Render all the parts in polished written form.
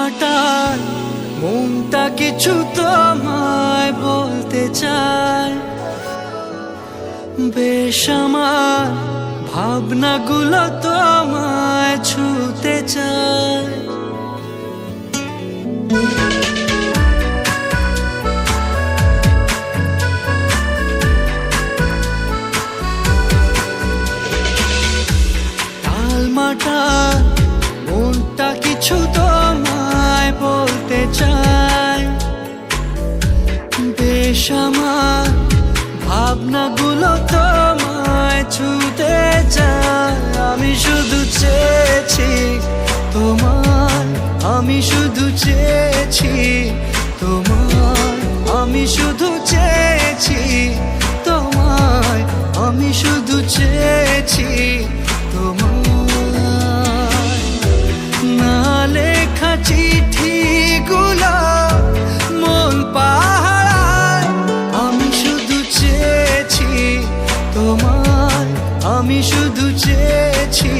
মাটাল মনটা কিছু তোমায় বলতে চায়, বেশ আমার ভাবনাগুলো তোমায় ছুতে চায়। টালমাটাল মনটা কিছু তোমায় বলতে চায়, বেশ আমার ভাবনাগুলো তোমায় ছুতে চায়। আমি শুধু চেয়েছি তোমায়, আমি শুধু চেয়েছি তোমায়, আমি শুধু চেয়েছি তোমায়, আমি শুধু চেয়েছি তোমায়। না লেখা চিঠিগুলো মন পাহারায়, আমি শুধু চেয়েছি তোমায়, আমি শুধু চেয়েছি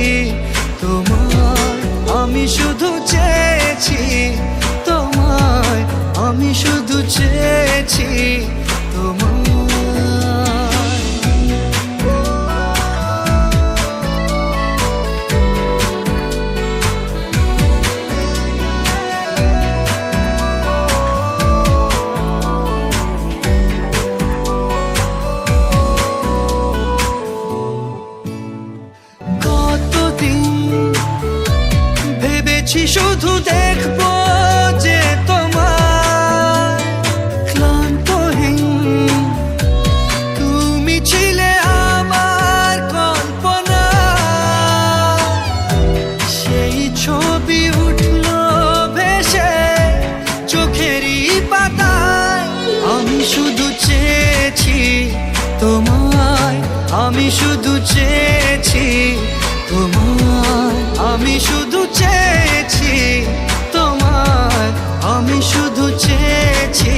তোমায়, আমি শুধু চেয়েছি তোমায়, আমি শুধু চেয়েছি তোমায়। শুধু দেখবো যে তোমার ক্লান্তহীন, তুমি ছিলে আমার কল্পনা, সেই ছবি উঠলো ভেসে চোখেরই পাতায়। আমি শুধু চেয়েছি তোমায়, আমি শুধু চেয়েছি তোমায়, আমি শুধু চেয়েছি তোমায়, আমি শুধু চেয়েছি